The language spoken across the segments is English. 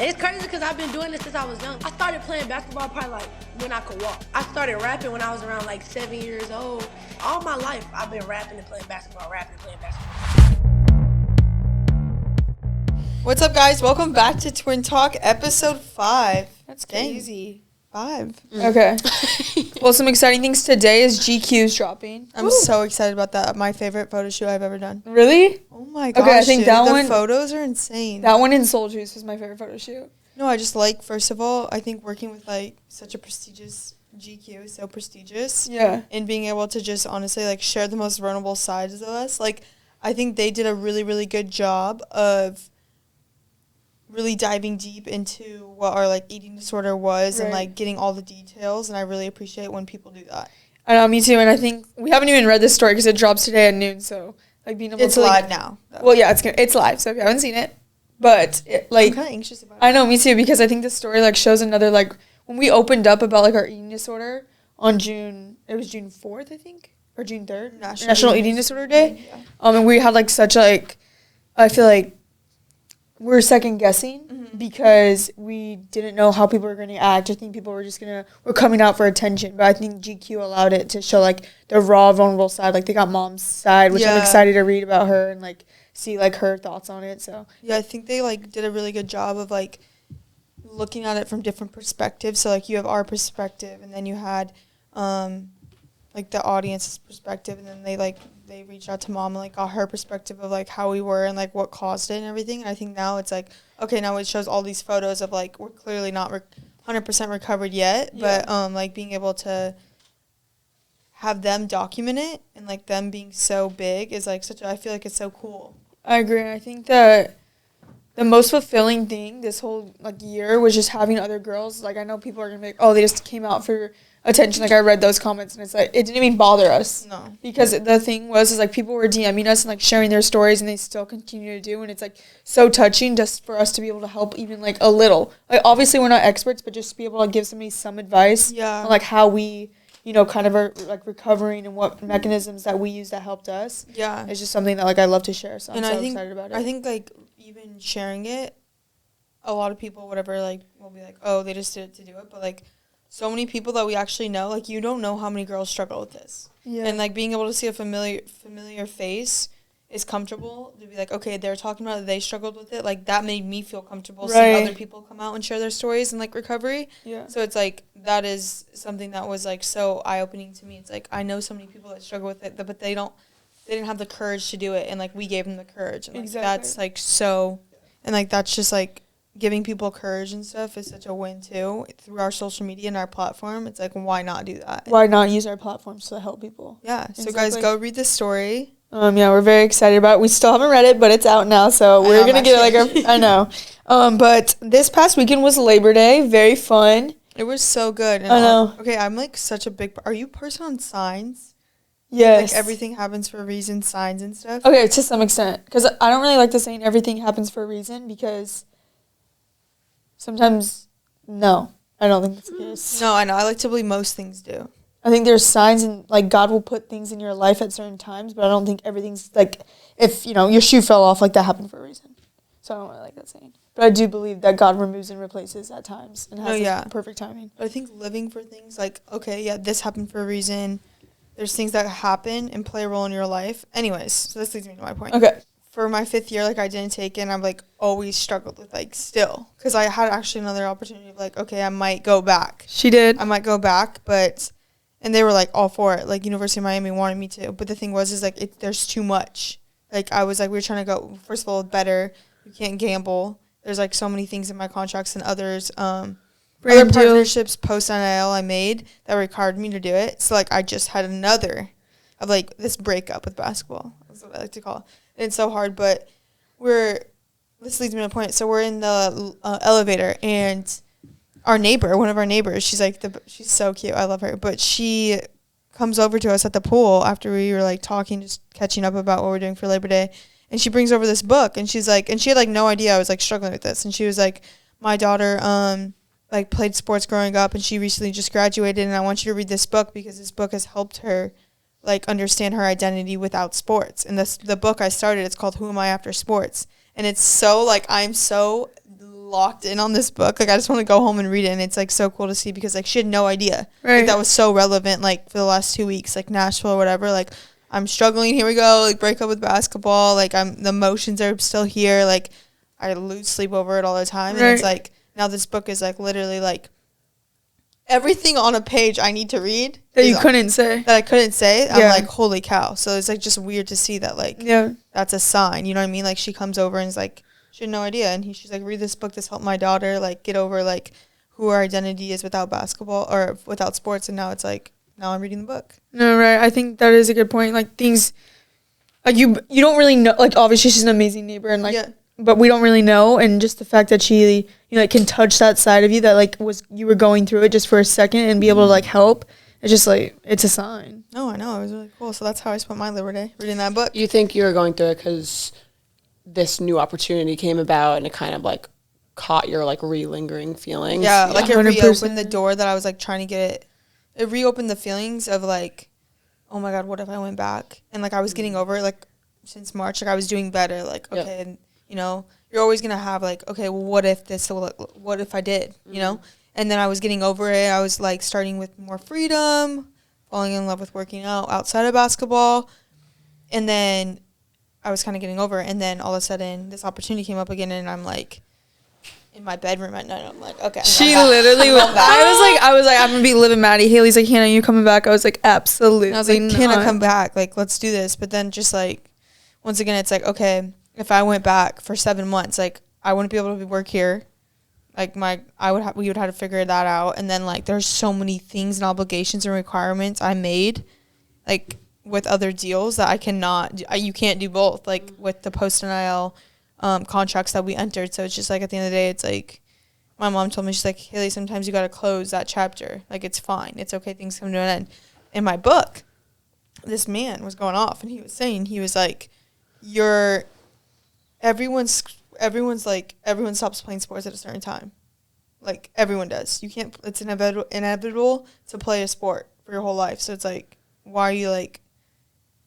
And it's crazy because I've been doing this since I was young. I started playing basketball probably like when I could walk. I started rapping when I was around like 7 years old. All my life, I've been rapping and playing basketball, What's up, guys? Welcome back to Twin Talk, episode 5. That's crazy. 5. Okay. Well, some exciting things today is GQ's dropping. I'm so excited about that. My favorite photo shoot I've ever done. Really? Oh my gosh, Okay, I think dude, that the one. photos are insane. That one in Soul Juice was my favorite photo shoot. No, I just like, first of all, I think working with like such a prestigious GQ is so prestigious. Yeah. And being able to just honestly like share the most vulnerable sides of us. Like, I think they did a really, really good job of really diving deep into what our like eating disorder was and like getting all the details, and I really appreciate when people do that. I know, me too, and I think we haven't even read this story because it drops today at noon, so like being able it's to live like, now though. Well, yeah, it's live, so if you haven't seen it, but it, like I'm kind of anxious about it. I know, me too, because I think this story like shows another like when we opened up about like our eating disorder on June 4th, I think, or June 3rd, National Eating Disorder Day. Yeah. And we had like such like, I feel like we're second guessing because we didn't know how people were going to act. I think people were just were coming out for attention. But I think GQ allowed it to show like the raw, vulnerable side. Like they got mom's side, which I'm excited to read about her and like see like her thoughts on it. So yeah, I think they like did a really good job of like looking at it from different perspectives. So like you have our perspective, and then you had like the audience's perspective, and then they reached out to mom and like got her perspective of like how we were and like what caused it and everything. And I think now it's like, okay, now it shows all these photos of like we're clearly not 100% recovered yet, but like being able to have them document it and like them being so big is like I feel like it's so cool. I agree. I think that the most fulfilling thing this whole like year was just having other girls. Like I know people are gonna be like, oh, they just came out for attention. Like I read those comments and it's like it didn't even bother us. No. Because the thing was like people were DMing us and like sharing their stories, and they still continue to do, and it's like so touching just for us to be able to help even like a little. Like obviously we're not experts, but just to be able to give somebody some advice on like how we, you know, kind of are like recovering and what mechanisms that we use that helped us. Yeah. It's just something that like I love to share. So I'm and so excited about it. I think like even sharing it, a lot of people whatever like will be like, oh, they just did it to do it, but like so many people that we actually know, like you don't know how many girls struggle with this. Yeah. And like being able to see a familiar face is comfortable to be like, okay, they're talking about it, they struggled with it. Like that made me feel comfortable seeing other people come out and share their stories and like recovery. Yeah. So it's like that is something that was like so eye-opening to me. It's like I know so many people that struggle with it, but they didn't have the courage to do it, and like we gave them the courage. And like that's like so, and like that's just like giving people courage and stuff is such a win too through our social media and our platform. It's like, why not do that? Why not use our platforms to help people? Yeah. So guys, go read this story. Yeah, we're very excited about it. We still haven't read it, but it's out now, so we're gonna get like I know. But this past weekend was Labor Day. Very fun. It was so good. And I know. Okay, I'm like such a big. Are you a person on signs? Yes. Like everything happens for a reason, signs and stuff. Okay, to some extent, because I don't really like the saying everything happens for a reason, because sometimes, no, I don't think that's the case. No, I know. I like to believe most things do. I think there's signs, and like God will put things in your life at certain times, but I don't think everything's like, if you know your shoe fell off, like that happened for a reason. So I don't really like that saying, but I do believe that God removes and replaces at times and has perfect timing. But I think living for things like, okay, yeah, this happened for a reason. There's things that happen and play a role in your life. Anyways, so this leads me to my point. Okay. For my 5th year, like, I didn't take it, and I've, like, always struggled with, like, still. Because I had actually another opportunity of, like, okay, I might go back. She did. I might go back, but, and they were, like, all for it. Like, University of Miami wanted me to. But the thing was, is, like, there's too much. Like, I was, like, we were trying to go, first of all, Betr. You can't gamble. There's, like, so many things in my contracts and others. Other partnerships post-NIL I made that required me to do it. So, like, I just had another of, like, this breakup with basketball. That's what I like to call it. And it's so hard, but this leads me to a point. So, we're in the elevator, and our neighbor, one of our neighbors, she's, like, she's so cute. I love her. But she comes over to us at the pool after we were, like, talking, just catching up about what we're doing for Labor Day. And she brings over this book, and she's, like, and she had, like, no idea I was, like, struggling with this. And she was, like, my daughter, like played sports growing up, and she recently just graduated, and I want you to read this book because this book has helped her like understand her identity without sports. And the book I started, it's called Who Am I After Sports, and it's so like I'm so locked in on this book. Like, I just want to go home and read it, and it's, like, so cool to see because, like, she had no idea. Right. Like, that was so relevant, like, for the last 2 weeks, like, Nashville or whatever. Like, I'm struggling. Here we go. Like, break up with basketball. Like, the emotions are still here. Like, I lose sleep over it all the time. And it's, like, now this book is, like, literally, like, everything on a page I need to read. That you couldn't say. That I couldn't say. Yeah. I'm like, holy cow. So it's, like, just weird to see that, like, Yeah. that's a sign. You know what I mean? Like, she comes over and is like, she had no idea. And she's like, read this book. This helped my daughter, like, get over, like, who her identity is without basketball or without sports. And now it's like, now I'm reading the book. No, right. I think that is a good point. Like, things, like, you don't really know. Like, obviously, she's an amazing neighbor. And, like, but we don't really know. And just the fact that she, you know, like, can touch that side of you that, like, you were going through it just for a second and be able to, like, help. It's just, like, it's a sign. No, I know. It was really cool. So that's how I spent my Labor Day, reading that book. You think you were going through it because this new opportunity came about and it kind of, like, caught your, like, re-lingering feelings? Yeah, like, it 100%. reopened the door that I was, like, trying to get. It reopened the feelings of, like, oh, my God, what if I went back? And, like, I was getting over it, like, since March. Like, I was doing better. Like, okay, and, you know, you're always going to have, like, okay, well, what if I did, you know? And then I was getting over it. I was, like, starting with more freedom, falling in love with working out outside of basketball. And then I was kind of getting over it. And then all of a sudden, this opportunity came up again, and I'm, like, in my bedroom at night. I'm like, okay. She literally was. I was like, I'm gonna be living Maddie. Haley's like, Hannah, you coming back? I was like, absolutely. And I was like, can I come back? Like, let's do this. But then just, like, once again, it's like, okay, if I went back for 7 months, like, I wouldn't be able to work here. Like, we would have to figure that out. And then, like, there's so many things and obligations and requirements I made, like, with other deals that I cannot, you can't do both, like, with the post-NIL contracts that we entered. So it's just, like, at the end of the day, it's like, my mom told me, she's like, Haley, sometimes you got to close that chapter. Like, it's fine. It's okay. Things come to an end. In my book, this man was going off, and he was saying, he was like, everyone stops playing sports at a certain time. Like, everyone does. You can't, it's inevitable to play a sport for your whole life. So it's like, why are you, like,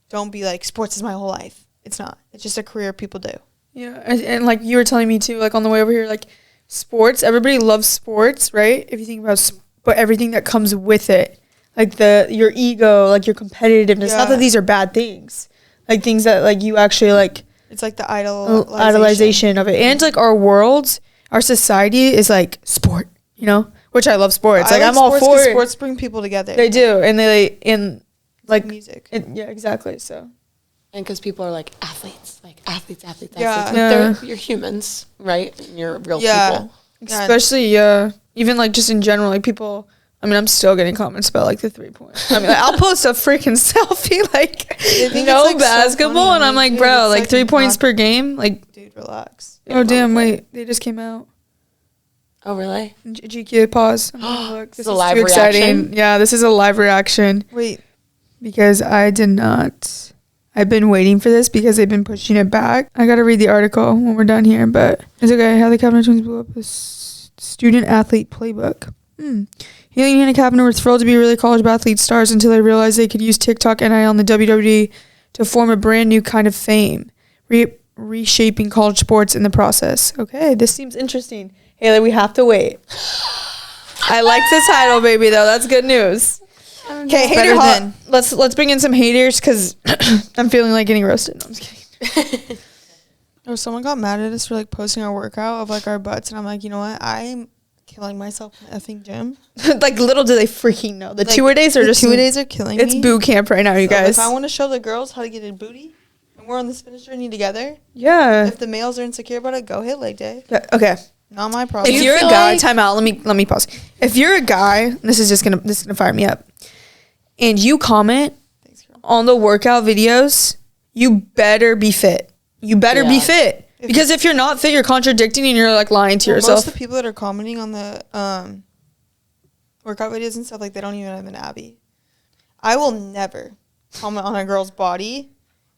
don't be like, sports is my whole life. It's not. It's just a career people do. Yeah, and like you were telling me too, like on the way over here, like sports, everybody loves sports, right? If you think about but everything that comes with it, like your ego, like your competitiveness. Yeah. Not that these are bad things, like things that like you actually like. It's like the idolization of it, and like our society is like sport, you know, which I love sports. Like I'm all for it. Sports bring people together. They do, and like music. Yeah, exactly. So. And because people are like athletes. Yeah. Like you're humans, right? And you're real people. Especially, even like just in general, like people. I mean, I'm still getting comments about like the 3-point. I mean, like, I'll post a freaking selfie like no like basketball, so and I'm like, dude, bro, like like 3 points per game, like. Dude, relax. Oh damn! Wait, they just came out. Oh really? GQ pause. Look, this is a is live too exciting. reaction? Yeah, this is a live reaction. Wait. Because I did not. I've been waiting for this because they've been pushing it back. I gotta read the article when we're done here, but it's okay. How the Cavinder twins blew up a student athlete playbook. Haley and Hannah Cavinder were thrilled to be really college athlete stars until they realized they could use TikTok NIL and the WWE to form a brand new kind of fame, reshaping college sports in the process. Okay, this seems interesting. Haley, we have to wait. I like the title, baby, though. That's good news. Okay, hater hot. Let's bring in some haters because I'm feeling like getting roasted. No, I'm just kidding. Oh, someone got mad at us for like posting our workout of like our butts, and I'm like, you know what? I'm killing myself in the effing gym. Like little do they freaking know. The like, 2-a-days are just 2-a-days are killing me. It's boot camp right now, you guys. If I want to show the girls how to get a booty, and we're on this fitness journey together. Yeah. If the males are insecure about it, go hit leg day. Okay. Not my problem. If you're a guy, time out. Let me pause. If you're a guy, this is gonna fire me up. And you comment on the workout videos, you better be fit. You better be fit. Because if you're not fit, you're contradicting and you're like lying to yourself. Most of the people that are commenting on the workout videos and stuff, like they don't even have an Abby. I will never comment on a girl's body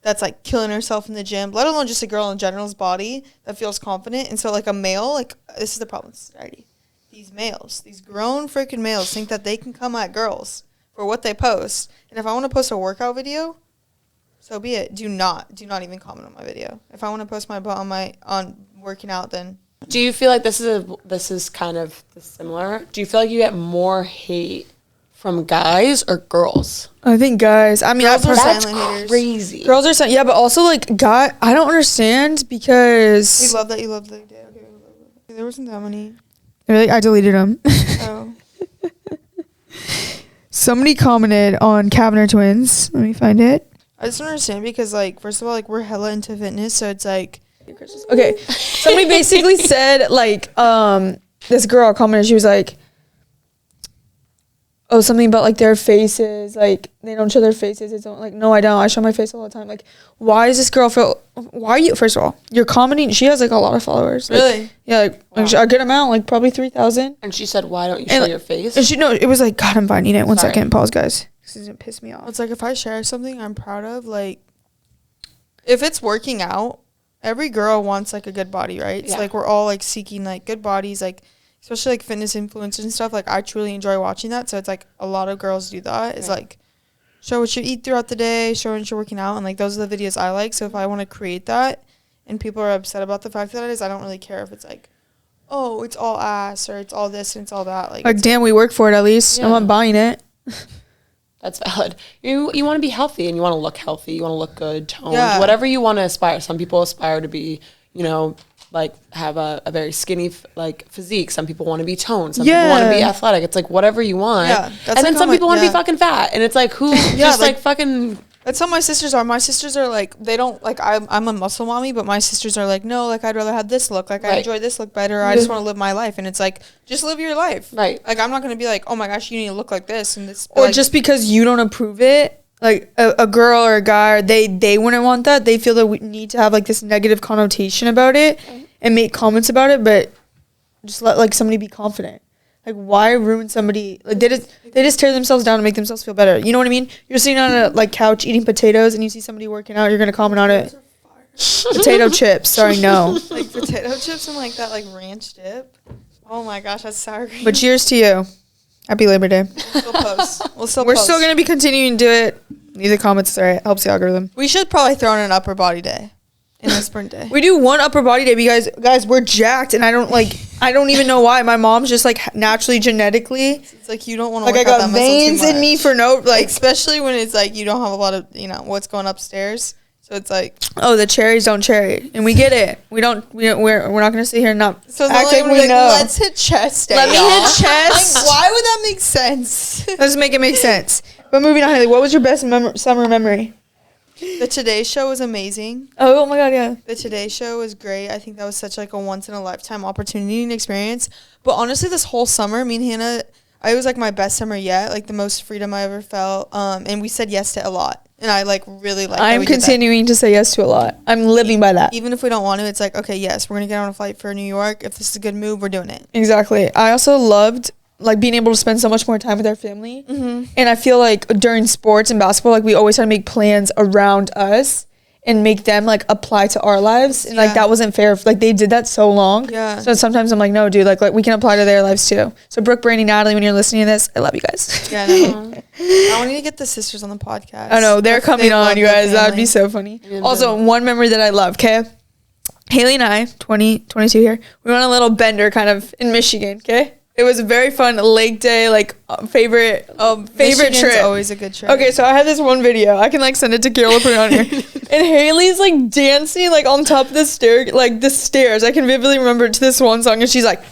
that's like killing herself in the gym, let alone just a girl in general's body that feels confident. And so like a male, like this is the problem with society. These males, these grown freaking males think that they can come at girls for what they post. And if I want to post a workout video, so be it. Do not even comment on my video. If I want to post my butt on working out, then Do you feel like this is kind of similar? Do you feel like you get more hate from guys or girls? I think guys. I mean, Girls are That's silent haters. crazy. girls are saying, yeah, but also like I don't understand We because love that you love the day. Okay. There wasn't that many. really, I deleted them. Oh. Somebody commented on Cavinder twins. Let me find it. I just don't understand because, like, first of all, like, we're hella into fitness, so it's like, Okay, somebody basically said like this girl commented. She was like, oh, something about like their faces, like they don't show their faces. It's like, no, I don't. I show my face all the time. Like, why does this girl feel? Why are you? First of all, you're commenting. She has like a lot of followers. Like, really? yeah, like a good amount, like probably 3,000. And she said, "Why don't you show your face?" And she no, it was like, God, I'm finding it. One Sorry. second, pause, guys. This isn't piss me off. It's like if I share something I'm proud of, like, if it's working out, every girl wants like a good body, right? Yeah. So like we're all like seeking like good bodies, like especially like fitness influencers and stuff. Like I truly enjoy watching that. So it's like a lot of girls do that. Is like show what you eat throughout the day, show what you're working out, and like those are the videos I like. So if I want to create that, and people are upset about the fact that it is, I don't really care if it's like, oh, it's all ass or it's all this and it's all that. Like Damn, we work for it at least. Yeah. I'm not buying it. That's valid. You want to be healthy and you want to look healthy. You want to look good, toned, Yeah. whatever you want to aspire. Some people aspire to be, like have a very skinny like physique. Some people want to be toned. Some people want to be athletic. It's like whatever you want. Yeah, that's and like then how some people want to yeah. be fucking fat. And it's like who just like fucking. That's how my sisters are. My sisters are like, they don't, like, I'm a muscle mommy, but my sisters are like, no, like, I'd rather have this look. Like, I Right. enjoy this look better. I just want to live my life. And it's like, just live your life. Right. Like, I'm not going to be like, oh my gosh, you need to look like this. And this. Or like, just because you don't approve it, like a girl or a guy, or they wouldn't want that. They feel that we need to have like this negative connotation about it and make comments about it, but just let like somebody be confident. Like, why ruin somebody? Like, they just tear themselves down to make themselves feel better. You know what I mean? You're sitting on a like couch eating potatoes, and you see somebody working out. You're gonna comment on it. Potato chips. Sorry, no. like, potato chips and, like, that, like, ranch dip. Oh my gosh, that's sour cream. But cheers to you. Happy Labor Day. We'll still post. We're still gonna be continuing to do it. Leave the comments. Sorry, it helps the algorithm. We should probably throw in an upper body day. In a sprint day. We do one upper body day because guys, we're jacked, and I don't even know why. My mom's just like naturally genetically, It's like you don't want to like I work out that got muscle veins too in me much. for no Like, especially when it's like you don't have a lot of, what's going upstairs. So it's like, oh, the cherries don't cherry, and we get it. We're not gonna sit here and not so it's act not like like we we're like, know. let's hit chest day. Let me y'all. hit chest. Like, why would that make sense? Let's make it make sense. But moving on, Haley, what was your best summer memory? The Today Show was amazing. Oh my god, yeah. The Today Show was great. I think that was such like a once in a lifetime opportunity and experience. But honestly, this whole summer, me and Hannah, it was like my best summer yet. Like the most freedom I ever felt. And we said yes to a lot. And I like really like. I'm continuing to say yes to a lot. I'm living by that. Even if we don't want to, it's like, okay, yes, we're gonna get on a flight for New York. If this is a good move, we're doing it. Exactly. I also loved like being able to spend so much more time with our family. And I feel like during sports and basketball, like we always had to make plans around us and make them like apply to our lives. And like that wasn't fair. Like they did that so long. Yeah. So sometimes I'm like, no, dude, like we can apply to their lives too. So Brooke, Brandy, Natalie, when you're listening to this, I love you guys. Yeah, no. I want to get the sisters on the podcast. I know they're If coming they on, love you their guys. That would family. be so funny. Also, one memory that I love, okay? Haley and I, 22 here, we went on a little bender kind of in Michigan, okay? It was a very fun lake day, like favorite Michigan's trip. always a good trip. Okay, so I have this one video. I can like send it to Kayla, put it on here. And Haley's like dancing like on top of the stairs. I can vividly remember to this one song, and she's like.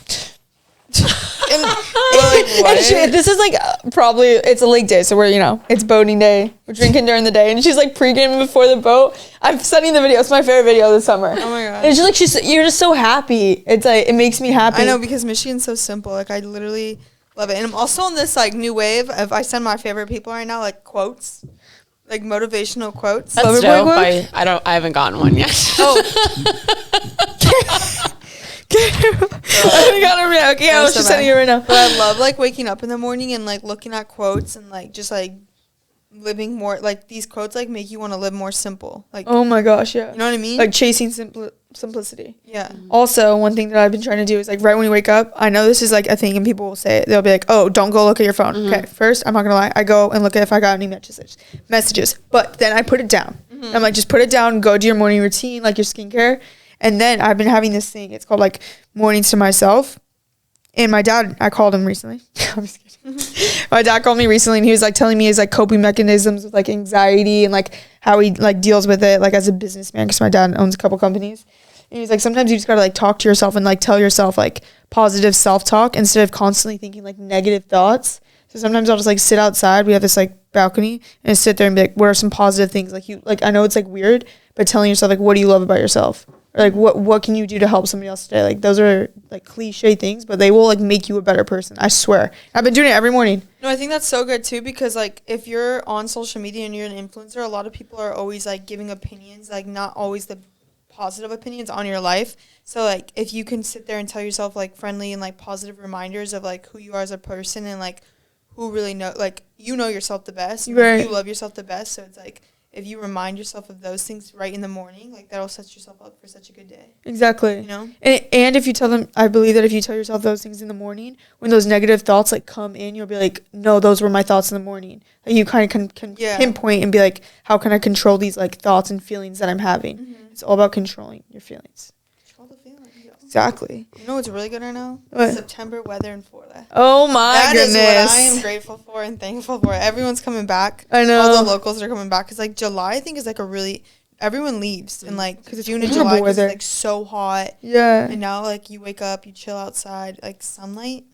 This is like probably it's a lake day, so we're it's boating day. We're drinking during the day, and she's like pre-gaming before the boat. I'm sending the video. It's my favorite video this summer. Oh my god! And it's just like you're just so happy. It's like it makes me happy. I know because Michigan's so simple. Like I literally love it, and I'm also on this like new wave of I send my favorite people right now like quotes, like motivational quotes. That's dope. I haven't gotten one yet. I got it right now. Okay, I was just sending it right now. But I love like waking up in the morning and like looking at quotes and like just like living more like these quotes like make you want to live more simple. Like Oh my gosh, yeah. you know what I mean? Like chasing simplicity. yeah. Also, one thing that I've been trying to do is like right when you wake up, I know this is like a thing and people will say it. They'll be like, oh, don't go look at your phone. Okay, first, I'm not going to lie. I go and look at if I got any messages. But then I put it down. I'm like, just put it down, go do your morning routine, like your skincare. And then I've been having this thing. It's called like mornings to myself. And my dad, I called him recently. I'm just kidding. My dad called me recently and he was like telling me his like coping mechanisms with like anxiety and like how he like deals with it like as a businessman, because my dad owns a couple companies. And he's like, sometimes you just gotta like talk to yourself and like tell yourself like positive self-talk instead of constantly thinking like negative thoughts. So sometimes I'll just like sit outside. We have this like balcony and sit there and be like, what are some positive things? Like you, like I know it's like weird, but telling yourself like, what do you love about yourself? Or like what can you do to help somebody else today? Like those are like cliche things, but they will like make you a better person. I swear. I've been doing it every morning. No, I think that's so good too, because like if you're on social media and you're an influencer, a lot of people are always like giving opinions, like not always the positive opinions on your life. So like if you can sit there and tell yourself like friendly and like positive reminders of like who you are as a person and like who really know, like you know yourself the best, Right. you love yourself the best. So it's like if you remind yourself of those things right in the morning, like that'll set yourself up for such a good day. Exactly. You know? And if you tell them, I believe that if you tell yourself those things in the morning, when those negative thoughts like come in, you'll be like, no, those were my thoughts in the morning. Like you kind of can Yeah. pinpoint and be like, how can I control these like thoughts and feelings that I'm having? Mm-hmm. It's all about controlling your feelings. Control the feelings. Exactly. You know what's really good right now? What? September weather in Florida. Oh my That is goodness. what I am grateful for and thankful for. Everyone's coming back. I know. All the locals are coming back. Because, like, July, I think, is, like, a really... Everyone leaves. And, like, it's June and horrible July, 'cause weather. it's, like, so hot. Yeah. And now, like, you wake up, you chill outside. Like, sunlight.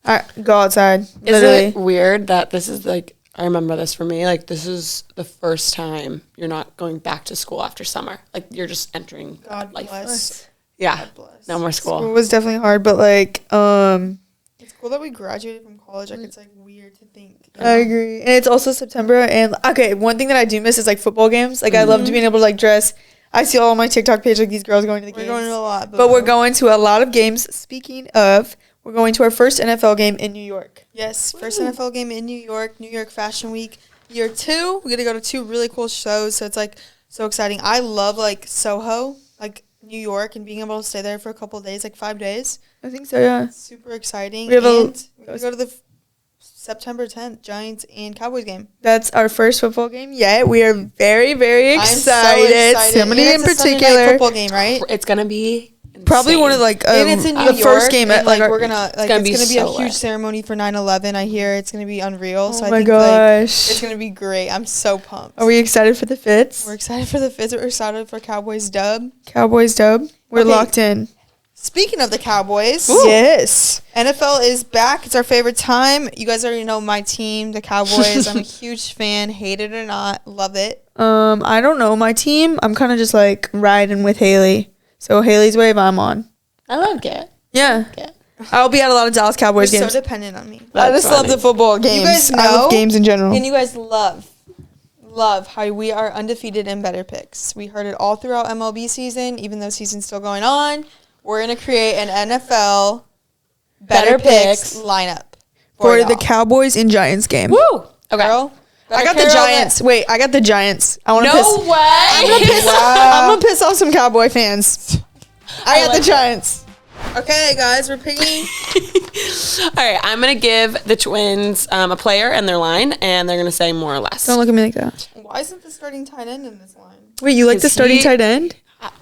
I go outside. Isn't Literally. it weird that this is like, I remember this for me, like this is the first time you're not going back to school after summer. Like you're just entering God life. bless. Yeah, God bless. no more It school. was definitely hard, but like, It's cool that we graduated from college. Like, it's, like, weird to think. you I know? agree. And it's also September. And okay, one thing that I do miss is like football games. Like I loved being able to like dress. I see all on my TikTok page like these girls going to the We're games. going to a lot. But we're going to a lot of games. Speaking of, we're going to our first NFL game in New York. Yes, first NFL game in New York Fashion Week, year 2. We're going to go to 2 really cool shows, so it's, like, so exciting. I love, like, Soho, like, New York, and being able to stay there for a couple of days, like 5 days. I think so, yeah. Super exciting. We have and we're going to go to the September 10th Giants and Cowboys game. That's our first football game yet. We are very, very I'm so excited. Somebody And in it's a Sunday night particular. football game, right? It's gonna be Probably insane. one of like And it's in New the York. first game and, at like, our, we're gonna like gonna it's be gonna be so a huge lit. ceremony for 9/11. I hear it's gonna be unreal. Oh so I my think like gosh. it's gonna be great. I'm so pumped. Are we excited for the fits? We're excited for the fifth. We're excited for Cowboys dub. Cowboys dub. We're Okay. locked in. Speaking of the Cowboys, Yes. NFL is back. It's our favorite time. You guys already know my team, the Cowboys. I'm a huge fan. Hate it or not, love it. I don't know my team. I'm kind of just like riding with Haley. So Haley's wave, I'm on. I love it. Yeah. Yeah. I'll be at a lot of Dallas Cowboys You're games. so dependent on me. I That's just love funny. the football games. guys I know- love games in general. And you guys love how we are undefeated in Betr Picks. We heard it all throughout MLB season, even though season's still going on. We're gonna create an NFL Betr Betr Picks Picks lineup For y'all. the Cowboys and Giants game. Woo! Okay. Girl, I got the Giants. Wait, I got the Giants. I want to No piss. way. I'm gonna piss off some Cowboy fans. I got like the Giants. Okay, guys, we're picking. All right, I'm gonna give the Twins a player and their line, and they're gonna say more or less. Don't look at me like that. Why isn't the starting tight end in this line? Wait, you like the Is starting he- tight end?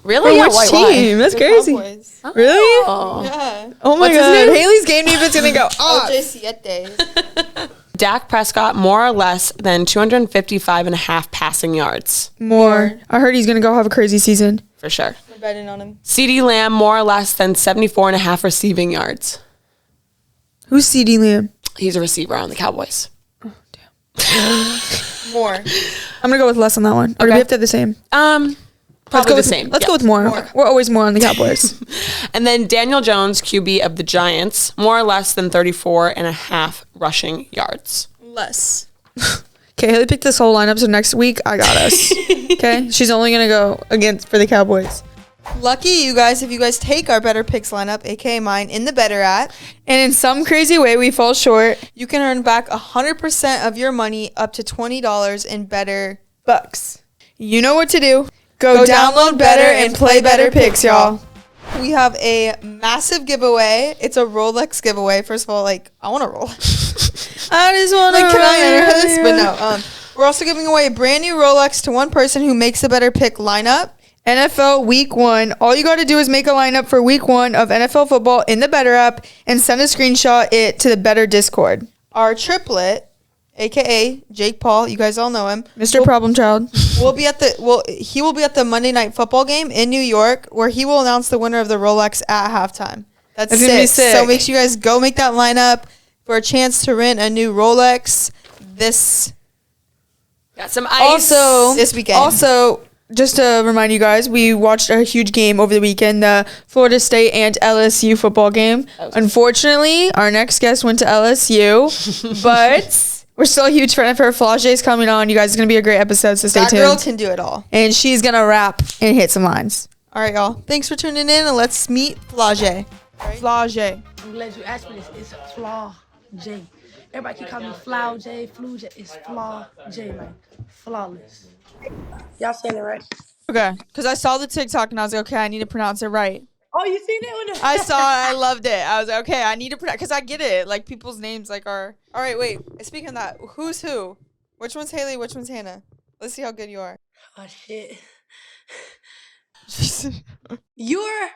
Really? For Yeah, which why? team? That's The crazy. Cowboys. Really? Oh. Yeah. Oh my What's his god. name? Haley's game defense gonna go off. OJ Siete. Dak Prescott more or less than 255 and a half passing yards More. I heard he's gonna go have a crazy season. for sure. We're betting on him. CeeDee Lamb more or less than 74 and a half receiving yards. Who's CD Lamb? He's a receiver on the Cowboys. More. I'm gonna go with less on that one. Or do we Okay. have to have the same? Probably the with, same. Let's Yeah. go with more. We're always more on the Cowboys. And then Daniel Jones, QB of the Giants, more or less than 34 and a half rushing yards. Less. Okay, Haley picked this whole lineup, so next week I got us. Okay, she's only gonna go against for the Cowboys. Lucky you guys if you guys take our Betr Picks lineup, aka mine, in the Betr app. And in some crazy way, we fall short. You can earn back 100% of your money, up to $20 in Betr Bucks. You know what to do. Go download Betr and play Betr Picks, y'all. We have a massive giveaway. It's a Rolex giveaway. First of all, like, I want a Rolex. I just want to. Like, can I enter this? But no. We're also giving away a brand new Rolex to one person who makes the Betr Pick lineup. NFL Week 1. All you got to do is make a lineup for Week 1 of NFL football in the Betr app and send a screenshot it to the Betr Discord. Our triplet, aka Jake Paul, you guys all know him, Mr. Problem Child. he will be at the Monday Night Football game in New York, where he will announce the winner of the Rolex at halftime. That's gonna be sick. So make sure you guys go make that lineup for a chance to win a new Rolex this Got some ice. this weekend. Also, just to remind you guys, we watched a huge game over the weekend, the Florida State and LSU football game. Unfortunately, our next guest went to LSU, but we're still a huge fan of her. Flau'jae is coming on. You guys, it's going to be a great episode, so stay that tuned. girl can do it all. And she's going to rap and hit some lines. All right, y'all. Thanks for tuning in, and let's meet Flau'jae. Flau'jae. I'm glad you asked me this. It's Flau'jae. Everybody keep calling me Flau'jae. It's Flau'jae, like flawless. Y'all saying it right? Okay, because I saw the TikTok, and I was like, okay, I need to pronounce it right. Oh, you seen that one? I saw it. I loved it. I was like, okay, I need to pronounce, because I get it. Like, people's names, like, are... All right, wait. Speaking of that, who's who? Which one's Haley? Which one's Hannah? Let's see how good you are. Oh, shit. You're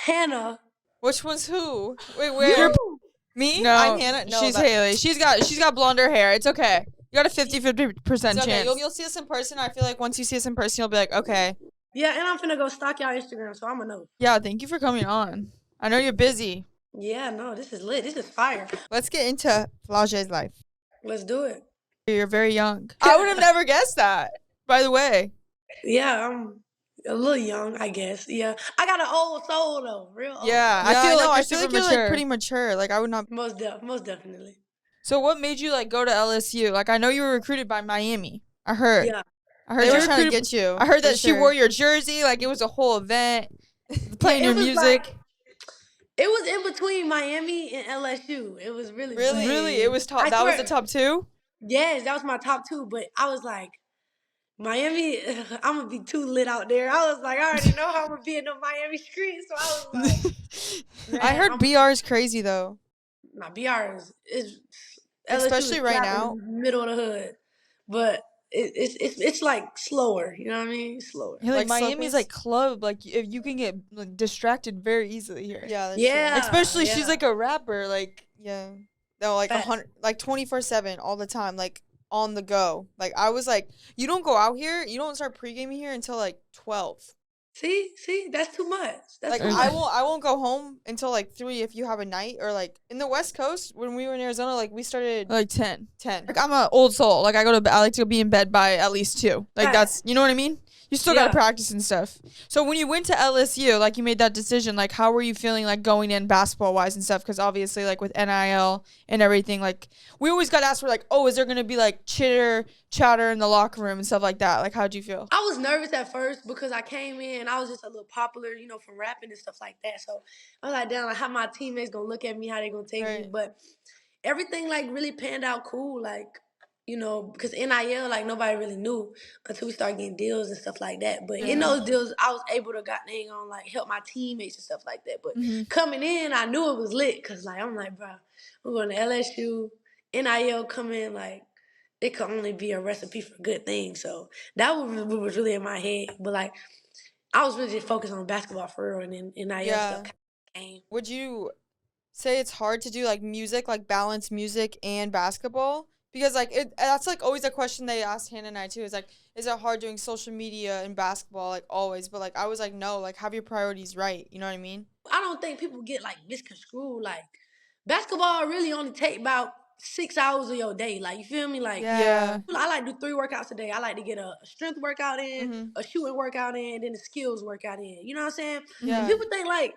Hannah. Which one's who? Wait, where? Me? No, I'm Hannah. No, she's that- Haley. She's got blonder hair. It's okay. You got a 50% It's okay. chance. You'll see us in person. I feel like once you see us in person, you'll be like, okay. Yeah, and I'm finna go stalk y'all Instagram, so I'm gonna know. Yeah, thank you for coming on. I know you're busy. Yeah, no, this is lit. This is fire. Let's get into Flau'jae's life. Let's do it. You're very young. I would have never guessed that, by the way. Yeah, I'm a little young, I guess. Yeah, I got an old soul though, real old. Yeah, I feel like you're you're super like mature. pretty mature. Like I would not. most definitely. So what made you like go to LSU? Like I know you were recruited by Miami. I heard. Yeah. I heard They you were were trying to recruited- get you. I heard for that she sure. wore your jersey. Like it was a whole event. Playing Yeah, your it was music. It was in between Miami and LSU. It was really Really? good. Really? It was top. I That was swear. the top two? Yes, that was my top two. But I was like, Miami, I'm gonna be too lit out there. I was like, I already know how I'm gonna be in the Miami streets. So I was like, I man, heard I'm- BR is crazy though. My BR is Especially right now. middle of the hood, but it's like slower. You know what I mean? Slower. Yeah, like Like Miami's Slopers? like club. Like if you can get like distracted very easily here. Yeah. That's Yeah. True. Especially she's yeah. like a rapper. Like Yeah. No, like Fact. 100, like 24/7 all the time, like on the go. Like I was like, you don't go out here, you don't start pre-gaming here until like 12. See, that's too much. That's Like too I much. won't go home until like 3 if you have a night, or like in the West Coast when we were in Arizona, like we started like 10. 10. Like I'm an old soul. Like I like to be in bed by at least 2. Like Right. that's, you know what I mean? You still gotta Yeah. practice and stuff. So when you went to LSU, like you made that decision, like how were you feeling like going in basketball wise and stuff? Because obviously like with NIL and everything, like we always got asked for like, oh, is there gonna be like chatter in the locker room and stuff like that? Like how'd you feel? I was nervous at first because I came in, I was just a little popular, from rapping and stuff like that. So I was like, damn, like how my teammates gonna look at me, how they gonna take me. Right. But everything like really panned out cool, like, because NIL, like nobody really knew until we started getting deals and stuff like that. But in those deals, I was able to like help my teammates and stuff like that. But coming in, I knew it was lit because like I'm like, bro, I'm going to LSU, NIL coming, like it could only be a recipe for good things. So that was what was really in my head. But like I was really just focused on basketball for real, and then NIL Yeah. stuff came. Would you say it's hard to do like music, like balance music and basketball? Because like that's like always a question they asked Hannah and I too. Is like, is it hard doing social media and basketball like always? But like I was like, no, like have your priorities right. You know what I mean? I don't think people get like misconstrued. Like basketball really only take about 6 hours of your day. Like you feel me? Like Yeah. I like to do 3 workouts a day. I like to get a strength workout in, a shooting workout in, then a skills workout in. You know what I'm saying? Yeah. And people think like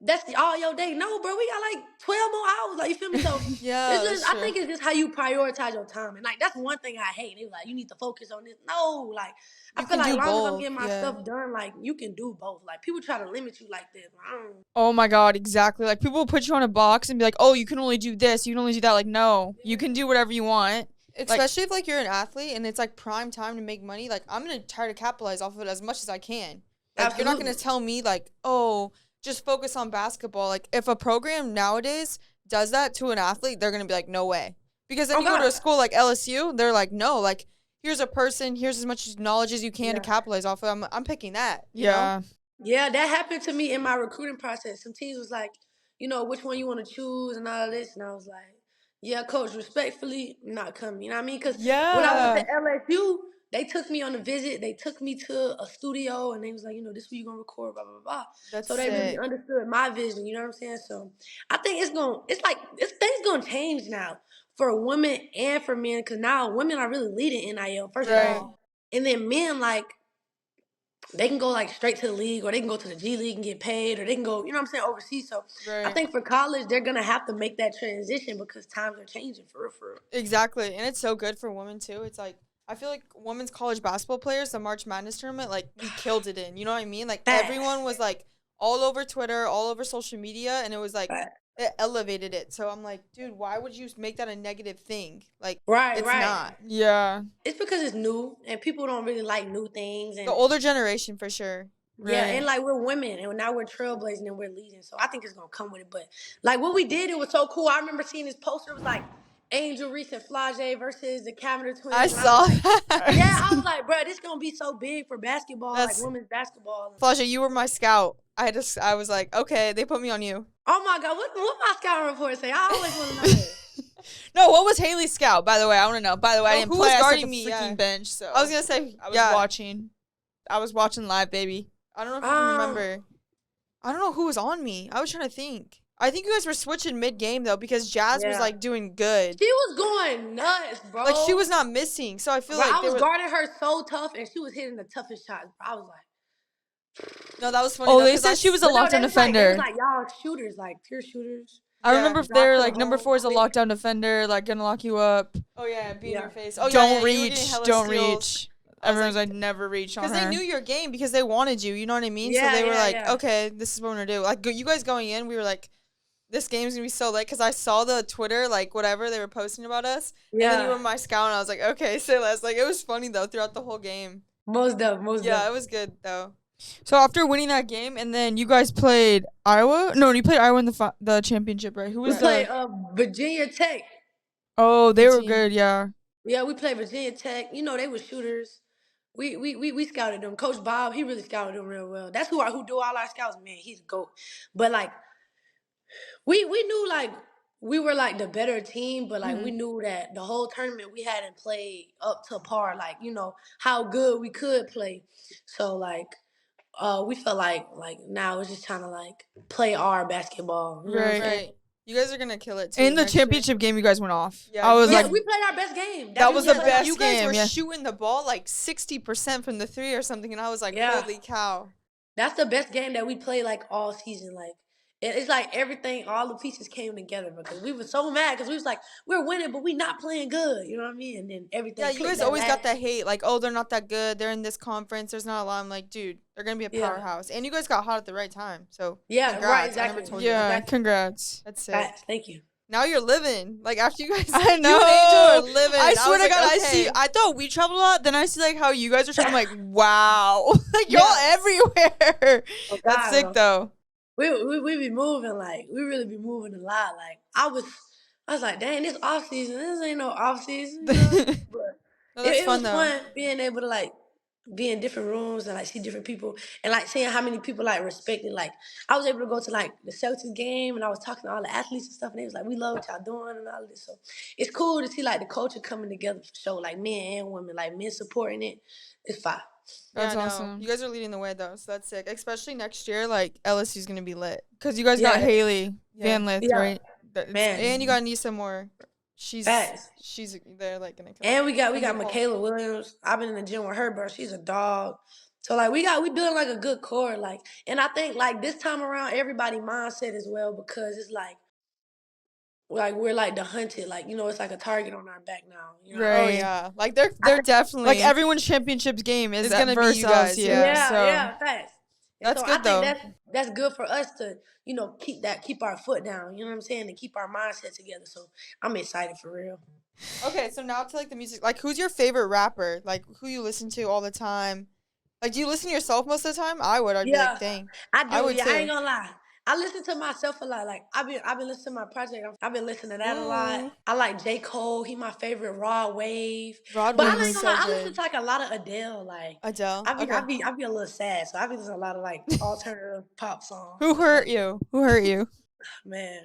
that's all your day. No, bro, we got like 12 more hours. Like you feel me? So Yeah, it's that's just, I true. think it's just how you prioritize your time. And like that's one thing I hate. They like you need to focus on this. No, like I You feel can like do as long as I'm both, getting my yeah. stuff done, like you can do both. Like people try to limit you like this. Like, I don't. Oh my God, exactly. Like people will put you on a box and be like, oh, you can only do this, you can only do that. Like, no, you can do whatever you want. Especially if like you're an athlete and it's like prime time to make money. Like I'm gonna try to capitalize off of it as much as I can. Like you're not gonna Absolutely. tell me like, oh, just focus on basketball. Like if a program nowadays does that to an athlete, they're gonna be like, no way. Because then Oh, you go to God. a school like LSU, they're like, no, like here's a person, here's as much knowledge as you can to capitalize off of. I'm picking that. You know? Yeah, that happened to me in my recruiting process. Some teams was like, which one you want to choose and all of this. And I was like, yeah, coach, respectfully, I'm not coming. You know what I mean? Because when I went to LSU, they took me on a visit. They took me to a studio and they was like, this where you going to record, blah, blah, blah. That's so they really understood my vision. You know what I'm saying? So I think things going to change now for women and for men. Because now women are really leading NIL, first of all. And then men, like, they can go like straight to the league, or they can go to the G League and get paid, or they can go, overseas. So I think for college, they're gonna have to make that transition because times are changing for real. Exactly, and it's so good for women too. It's like I feel like women's college basketball players, the March Madness tournament, like we killed it in. You know what I mean? Like everyone was like all over Twitter, all over social media, and it was like it elevated it. So I'm like, dude, why would you make that a negative thing? Like, it's not. Yeah. It's because it's new, and people don't really like new things. And the older generation, for sure. Yeah, and like we're women, and now we're trailblazing and we're leading. So I think it's gonna come with it. But like what we did, it was so cool. I remember seeing this poster. It was like Angel Reese and Flau'jae versus the Cavinder twins. I saw that. Yeah, I was like, bro, this gonna be so big for basketball, like women's basketball. Flau'jae, you were my scout. I was like, okay, they put me on you. Oh my God, what my scouting report say? I always want to know that. No, what was Haley's scout, by the way? I want to know. By the way, I didn't play. Was guarding I me? Freaking bench. So I was gonna say I was watching. I was watching live, baby. I don't know if you remember. I don't know who was on me. I was trying to think. I think you guys were switching mid-game, though, because Jazz was, like, doing good. She was going nuts, bro. Like, she was not missing, so I feel like I was guarding her so tough, and she was hitting the toughest shots. I was like... No, that was funny. Oh, they said she was a lockdown defender. It was like, y'all shooters, like, pure shooters. I remember if they're, like, number 4 is a lockdown defender, like, gonna lock you up. Oh, yeah, be in your face. Oh, don't reach. Don't reach. Everyone's like, never reach on her. Because they knew your game because they wanted you, you know what I mean? Yeah, so they were like, okay, this is what we're going to do. Like, you guys going in, we were like, this game's going to be so late. Because I saw the Twitter, like, whatever, they were posting about us. Yeah. And then you were my scout, and I was like, okay, say less. Like, it was funny, though, throughout the whole game. Most dope. Yeah, it was good, though. So after winning that game, and then you guys played Iowa? No, you played Iowa in the championship, right? Who was played Virginia Tech. Oh, they were good, yeah. Yeah, we played Virginia Tech. You know, they were shooters. We scouted them. Coach Bob, he really scouted them real well. That's who do all our scouts. Man, he's a GOAT. But like, we knew like we were like the better team, but like we knew that the whole tournament we hadn't played up to par. Like how good we could play. So like, we felt like now it's just trying to like play our basketball. You know what I'm saying? You guys are gonna kill it too. In the championship game, you guys went off. Yeah, I was like, we played our best game. That was the best game. You guys were shooting the ball like 60% from the 3 or something, and I was like, holy cow. That's the best game that we played like all season. Like it's like everything, all the pieces came together because we were so mad because we was like, we're winning, but we not playing good. You know what I mean? And then everything. Yeah, you guys always got that hate, like, oh, they're not that good. They're in this conference. There's not a lot. I'm like, dude, they're gonna be a powerhouse. And you guys got hot at the right time. So congrats. Right, exactly. I never told you. That. Congrats. That's sick. Thank you. Now you're living. Like, after you guys, I know. You and Angel are living. I swear to God, okay. I thought we traveled a lot. Then I see, like, how you guys are traveling. I'm like, wow. Like, y'all everywhere. Oh, that's sick, though. We be moving, like, we really be moving a lot. Like, I was like, dang, this off season. This ain't no off season. You know? But it was fun being able to, like, be in different rooms and like see different people and like seeing how many people like respected. Like I was able to go to like the Celtics game and I was talking to all the athletes and stuff and they was like, we love what y'all doing and all of this. So it's cool to see like the culture coming together for sure, like men and women, like men supporting it. It's fine. That's awesome. You guys are leading the way though, so that's sick. Especially next year, like LSU's gonna be lit because you guys got Haley Van Lith, right? Man. And you got Nisa Moore. She's there like gonna kill. And we got Michaela Williams. I've been in the gym with her, bro. She's a dog. So like we building like a good core, like, and I think like this time around everybody mindset as well because it's like we're like the hunted, like it's like a target on our back now. You know? Right. Oh yeah, like they're definitely like everyone's championships game is gonna be you guys. Yeah, fast. That's good though. I think that's good for us to, keep our foot down, you know what I'm saying, and keep our mindset together. So I'm excited for real. Okay, so now to like the music. Like who's your favorite rapper? Like who you listen to all the time? Like do you listen to yourself most of the time? I would. I'd be like, dang. I do. I would I ain't gonna lie. I listen to myself a lot. Like I've been listening to my project. I've been listening to that a lot. I like J. Cole. He my favorite. Raw Wave. Rod But I Wave ain't is gonna so lie. I good. listen to like a lot of Adele. Like Adele. I be a little sad. So I be listening to a lot of like alternative pop songs. Who hurt you? Who hurt you? Man,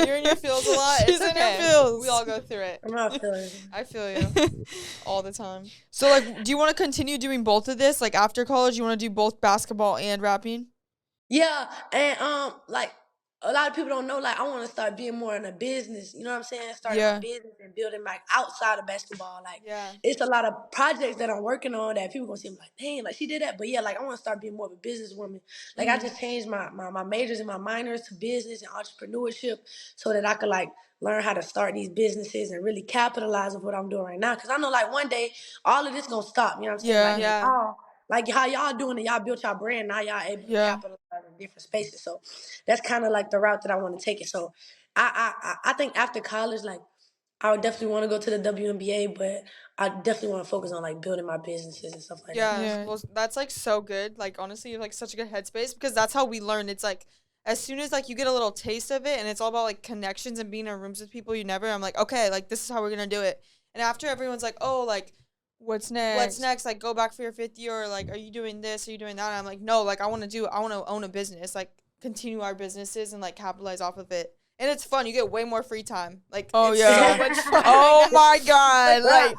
You're in your feels a lot. She's It's in her okay. feels. We all go through it. I'm not feeling. I feel you all the time. So, like, do you want to continue doing both of this? Like, after college, you want to do both basketball and rapping? Yeah, and like a lot of people don't know, like I want to start being more in a business. You know what I'm saying? Starting Yeah. my business and building like outside of basketball. Like Yeah. it's a lot of projects that I'm working on that people gonna see. I'm like, dang, like she did that. But yeah, like I want to start being more of a businesswoman. Like I just changed my majors and my minors to business and entrepreneurship so that I could like learn how to start these businesses and really capitalize on what I'm doing right now. Cause I know like one day all of this gonna stop. You know what I'm saying? Yeah. Like, Yeah. like how y'all doing it, y'all built y'all brand. Now y'all able to Yeah. capitalize in different spaces. So that's kind of like the route that I want to take it. So I think after college, like I would definitely want to go to the WNBA, but I definitely want to focus on like building my businesses and stuff like that. Yeah. Well, that's like so good. Like honestly, you're like such a good headspace because that's how we learn. It's like as soon as like you get a little taste of it, and it's all about like connections and being in rooms with people you never. I'm like, okay, like this is how we're gonna do it. And after everyone's like, oh, like What's next? what's next? Like go back for your 5th year, or like are you doing this? Are you doing that? And I'm like, no, like I want to own a business, like continue our businesses and like capitalize off of it. And it's fun. You get way more free time. Like Oh, it's yeah. so much fun. Oh, my God. Well, Like,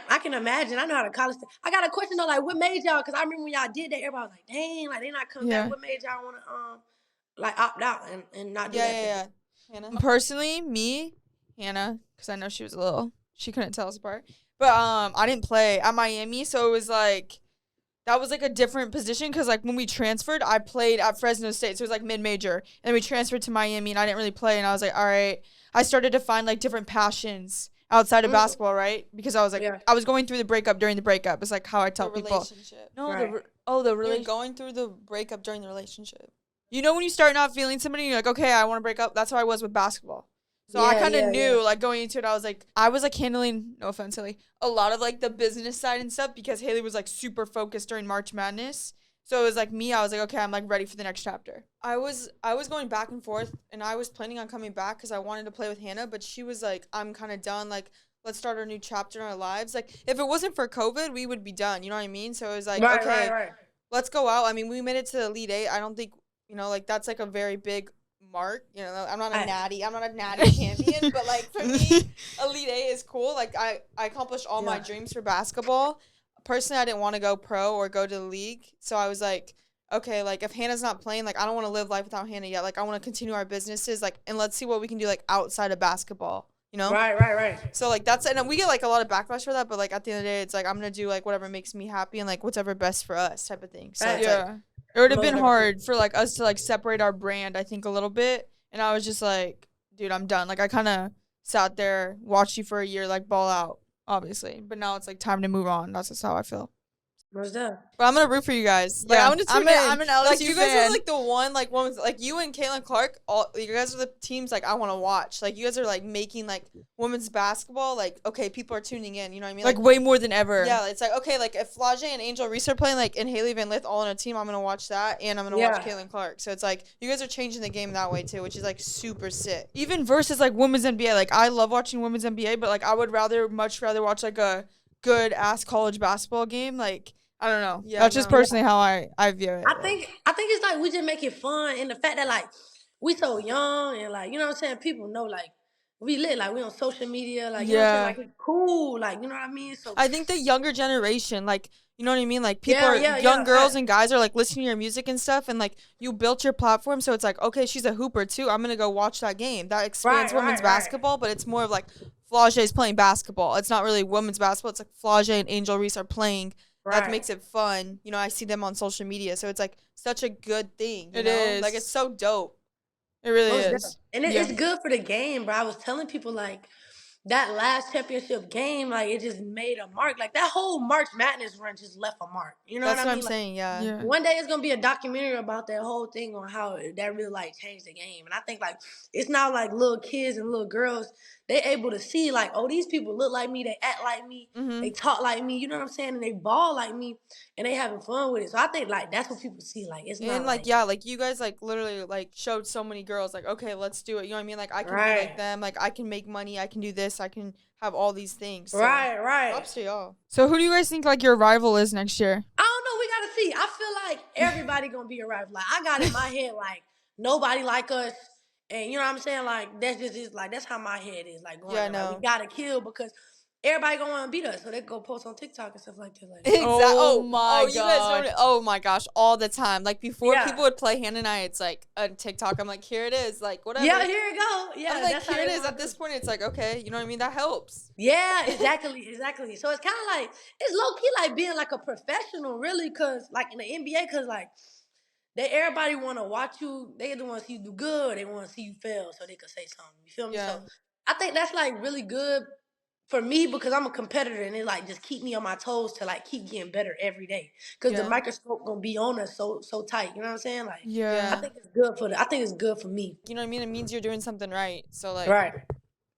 I can imagine. I know how to college. I got a question though. Like, what made y'all? Because I remember when y'all did that, everybody was like, "Dang, like they not coming Yeah. back." What made y'all want to like opt out and not do that? Yeah. Hannah? personally, me, Hannah, because I know she was a little, she couldn't tell us apart. But I didn't play at Miami, so it was like, that was like a different position because like when we transferred, I played at Fresno State, so it was like mid-major. And we transferred to Miami, and I didn't really play. And I was like, all right. I started to find like different passions outside of basketball, right? Because I was like, I was going through the breakup during the breakup. It's like how I tell The people. relationship. No, Right. the You're relationship. going through the breakup during the relationship. You know when you start not feeling somebody, you're like, okay, I want to break up. That's how I was with basketball. So I Yeah, kind of yeah, knew, yeah. like, going into it, I was, like, handling, no offense, Haley, a lot of, like, the business side and stuff because Haley was, like, super focused during March Madness. So it was, like, me, I was like, okay, I'm, like, ready for the next chapter. I was going back and forth, and I was planning on coming back because I wanted to play with Hannah, but she was, like, I'm kind of done, like, let's start our new chapter in our lives. Like, if it wasn't for COVID, we would be done, you know what I mean? So it was, like, okay, Right. let's go out. I mean, we made it to the Elite Eight. I don't think, like, that's, like, a very big mark. I'm not a natty champion, but like for me, Elite Eight is cool. Like I accomplished all my dreams for basketball. Personally, I didn't want to go pro or go to the league, so I was like, okay, like if Hannah's not playing, like I don't want to live life without Hannah yet. Like I want to continue our businesses, like, and let's see what we can do like outside of basketball. Right. So like that's, and we get like a lot of backlash for that, but like at the end of the day, it's like I'm gonna do like whatever makes me happy and like whatever best for us type of thing. So Right. it's like, it would have been hard for like us to like separate our brand, I think, a little bit. And I was just like, dude, I'm done. Like I kind of sat there, watched you for a year, like ball out, obviously. But now it's like time to move on. That's just how I feel. What's that? But I'm gonna root for you guys. Like, Yeah, I'm an LSU like fan. you guys are like the one like women's like you and Caitlin Clark. All you guys are the teams like I want to watch. Like you guys are like making like women's basketball. Like okay, people are tuning in. You know what I mean? Like way more than ever. Yeah, it's like okay, like if Flau'jae and Angel Reese are playing like and Haley Van Lith all on a team, I'm gonna watch that and I'm gonna watch Caitlin Clark. So it's like you guys are changing the game that way too, which is like super sick. Even versus like women's NBA. Like I love watching women's NBA, but like I would much rather watch like a good ass college basketball game. Like I don't know. Yeah, That's just personally how I view it. I think it's like we just make it fun, and the fact that like we so young and like you know what I'm saying, people know like we lit, like we on social media, like you know what I'm saying, like it's cool, like you know what I mean. So I think the younger generation, like you know what I mean, like people Yeah, girls and guys are like listening to your music and stuff, and like you built your platform, so it's like okay, she's a hooper too. I'm gonna go watch that game. That expands women's basketball, but it's more of like Flau'jae's playing basketball. It's not really women's basketball. It's like Flau'jae and Angel Reese are playing. That makes it fun. I see them on social media, so it's like such a good thing. It is. Like it's so dope. It really is. And it's good for the game, bro. I was telling people like that last championship game, like, it just made a mark. Like, that whole March Madness run just left a mark. You know That's what what I I'm mean? saying, yeah. One day it's gonna be a documentary about that whole thing on how that really like changed the game. And I think like it's now like little kids and little girls, they able to see like, oh, these people look like me, they act like me, they talk like me, you know what I'm saying? And they ball like me and they having fun with it. So I think like that's what people see. Like it's not And like yeah, like you guys like literally like showed so many girls like, okay, let's do it. You know what I mean? Like I can be like them, like I can make money, I can do this, I can have all these things. So, right. props to y'all. So who do you guys think like your rival is next year? I don't know. We gotta see. I feel like everybody gonna be a rival. Like I got in my head like nobody like us, and you know what I'm saying. Like that's just is like that's how my head is. Like going, like, we gotta kill because everybody gonna want to beat us, so they go post on TikTok and stuff like that. Like Exactly. Oh my you guys don't. Oh my gosh, all the time. Like before people would play Hannah and I, it's like on TikTok. I'm like, here it is. Like whatever. Yeah, here it go. Yeah, I'm like, that's here it is. At this point, it's like okay, you know what I mean. That helps. Yeah, exactly. So it's kind of like it's low key like being like a professional, really, cause like in the NBA, cause like everybody want to watch you. They don't want to see you do good. They want to see you fail, so they can say something. You feel me? Yeah. So I think that's like really good for me because I'm a competitor and it like just keep me on my toes to like keep getting better every day. Cause the microscope gonna be on us so tight. You know what I'm saying? Like I think it's good for me. You know what I mean? It means you're doing something right. So like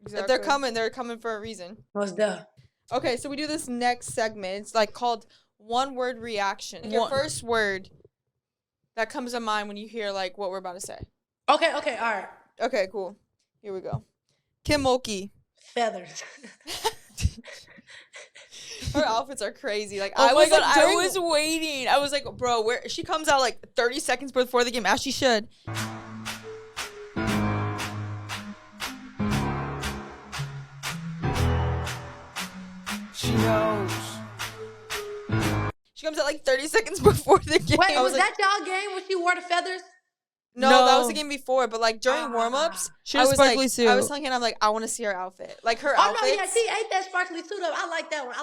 Exactly. if they're coming for a reason. What's that? Okay, so we do this next segment. It's like called one word reaction. Your first word that comes to mind when you hear like what we're about to say. Okay, all right. Okay, cool. Here we go. Kim Mulkey. Feathers. Her outfits are crazy. Like I was waiting. I was like, bro, where she comes out like 30 seconds before the game, as she should. She knows. She comes out like 30 seconds before the game. Wait, was that y'all game when she wore the feathers? No, that was the game before. But like during warm-ups, she was sparkly suit. I was telling him, I'm like, I want to see her outfit. Like her Oh outfits. no, yeah, she ate that sparkly suit up. I like that one.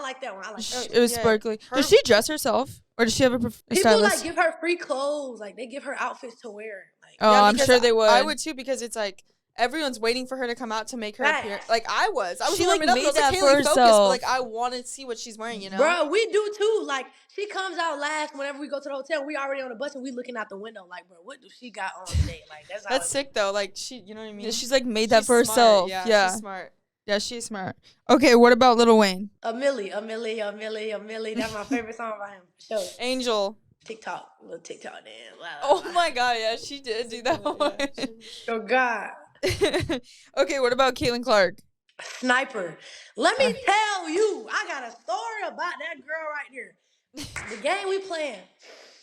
It was sparkly. Does she dress herself, or does she have a People stylist? like give her free clothes. Like they give her outfits to wear. Like Oh, I'm sure they would. I would too because it's like everyone's waiting for her to come out to make her appear. Like I was she warming like up, made I was that like, for Kaylee, herself. focus, but like I want to see what she's wearing, you know. Bro, we do too. Like she comes out last whenever we go to the hotel. We already on the bus and we looking out the window. Like, bro, what do she got on today? Like that's sick though. Like she, you know what I mean? Yeah, she's like made that for smart. herself. Yeah, she's smart. Yeah, she's smart. Okay, what about Lil Wayne? A Millie. That's my favorite song by him. Sure. Angel. TikTok, little TikTok dance. Oh my god, yeah, she did do that one. Oh God. Okay, what about Caitlin Clark? Sniper. Let me tell you, I got a story about that girl right there. The game we playing,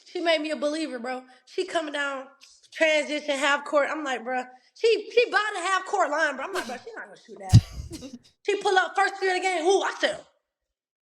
she made me a believer, bro. She coming down, transition, half court. I'm like, bro, she by the half court line, bro. I'm like, bro, she's not gonna shoot that. She pull up first three of the game. Ooh, I said,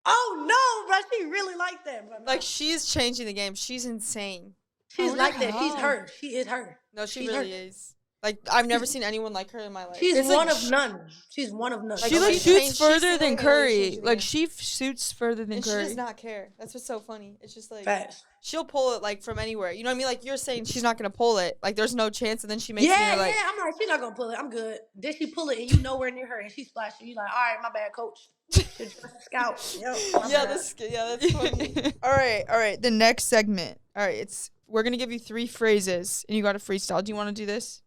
oh no, bro, she really like that, bro. Like she's changing the game. She's insane. She's like that. She's her. She is her. No, she really is. Like I've never seen anyone like her in my life. She's one of none. She's one of none. She like shoots further than Curry. Like she shoots further than Curry. She does not care. That's what's so funny. It's just like Facts. She'll pull it like from anywhere. You know what I mean? Like you're saying she's not gonna pull it. Like there's no chance, and then she makes me like. I'm like she's not gonna pull it. I'm good. Then she pull it, and you nowhere near her, and she splashing. You like, all right, my bad, coach. Scout. That's funny. All right. The next segment. All right, we're gonna give you 3 phrases, and you got to freestyle. Do you want to do this?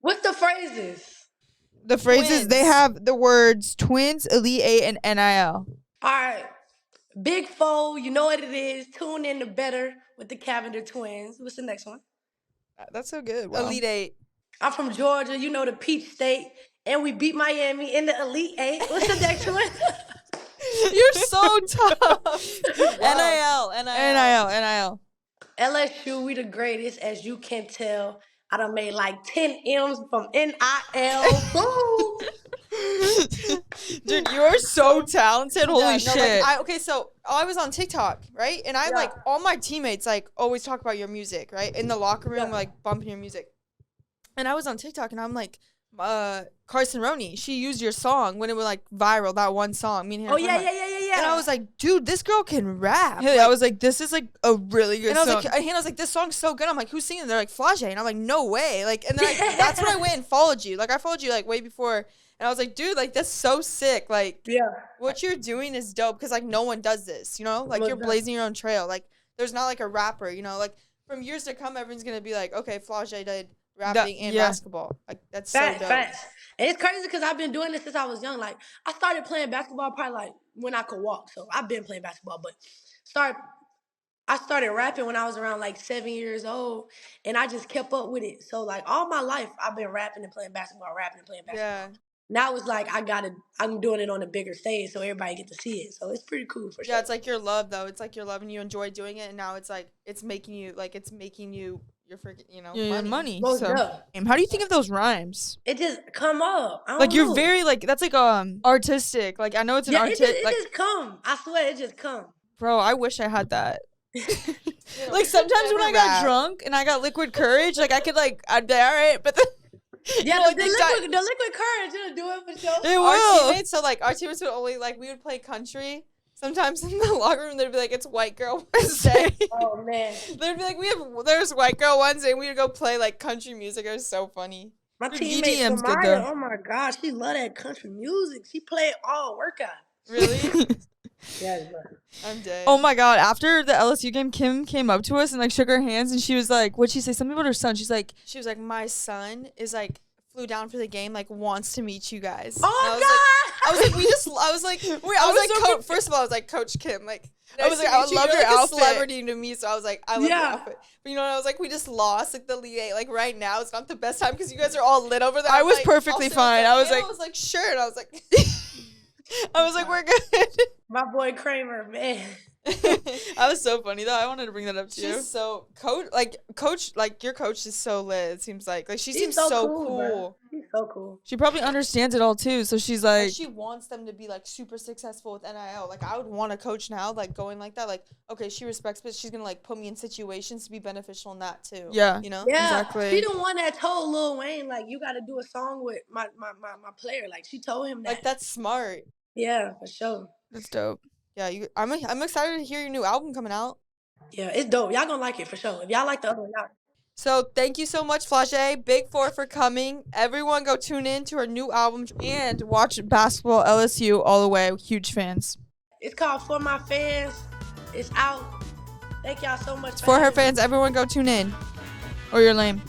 What's the phrases? The phrases, Twins. they have the words twins, Elite 8, and NIL. All right. Big foe, you know what it is. Tune in to Betr with the Cavinder twins. What's the next one? That's so good. Wow. Elite 8. I'm from Georgia, you know the Peach State. And we beat Miami in the Elite 8. What's the next one? You're so tough. NIL. LSU, we the greatest, as you can tell. I done made like 10 M's from NIL. Boom. Dude, you're so talented. Holy shit. So I was on TikTok, right? And I like all my teammates like always talk about your music, right? In the locker room, like bumping your music. And I was on TikTok and I'm like, Carson Roney, she used your song when it was like viral, that one song. Me and him. Oh, yeah. And I was like, dude, this girl can rap. Hey, like, I was like, this is like a really good and I song. was like, Hannah was like, this song's so good. I'm like, who's singing? They're like, Flau'jae. And I'm like, no way. Like, and then that's when I went and followed you. Like, I followed you like way before. And I was like, dude, like, that's so sick. Like, what you're doing is dope because like no one does this, you know? Like, you're blazing your own trail. Like, there's not like a rapper, you know? Like, from years to come, everyone's gonna be like, okay, Flau'jae did rapping and basketball. Like, that's so dope. Facts. And it's crazy because I've been doing this since I was young. Like, I started playing basketball probably like when I could walk. So I've been playing basketball, but I started rapping when I was around like 7 years old, and I just kept up with it. So like all my life, I've been rapping and playing basketball, Yeah. Now it's like I'm doing it on a bigger stage so everybody get to see it. So it's pretty cool for sure. Yeah, it's like your love though. It's like your love and you enjoy doing it, and now it's like it's making you your freaking, you know, money. Most So, up. how do you think of those rhymes? It just come up. I don't Like, you're know. very, like, that's like artistic. Like, I know it's an It artistic. Like, just come. I swear, it just come. bro, I wish I had that. know, Like, sometimes when I got rap. drunk and I got liquid courage, like, I could, like, I'd be all right, but then. Yeah, like, the liquid courage, it'll do it for sure. It Our will. teammates, so like our teammates would only like we would play country. Sometimes in the locker room they'd be like, it's white girl Wednesday. Oh man. They'd be like, there's white girl Wednesday, and we would go play like country music. It was so funny. My Your teammate EDM's good, Samaya, though. oh my gosh, she love that country music. She play it all workout. Really? Yeah, I'm dead. Oh my god, after the LSU game, Kim came up to us and like shook her hands and she was like, what'd she say? Something about her son. She was like, my son is like flew down for the game, like wants to meet you guys. Oh I was like, first of all, I was like, Coach Kim, like, I was like, nice to I meet you. love You're your like outfit. a celebrity to me, so I was like, I love your Yeah. outfit. But you know what? I was like, we just lost, like the Elite Eight. Like right now, it's not the best time because you guys are all lit over there. I I'm was like, perfectly I'll sit fine. with I was like, sure, and I was like, we're good. My boy Kramer, man. That was so funny though. I wanted to bring that up to you. she's so coach, like your coach is so lit. It seems like she She's seems so bro. cool. She's so cool. She probably understands it all too. So she's like, Like she wants them to be like super successful with NIL. Like I would want a coach now, like going like that. Like okay, she respects, but she's gonna like put me in situations to be beneficial in that too. yeah, you know. Yeah, Exactly. she the one that told Lil Wayne like you got to do a song with my player. Like she told him that. Like that's smart. Yeah, for sure. That's dope. Yeah, I'm excited to hear your new album coming out. Yeah, it's dope. Y'all gonna like it for sure. If y'all like the other one, y'all. So thank you so much, Flau'jae, Big Four for coming. Everyone go tune in to her new album And watch basketball LSU all the way. Huge fans. It's called For My Fans. It's out. Thank y'all so much It's for her having me. fans. Everyone go tune in. Or you're lame.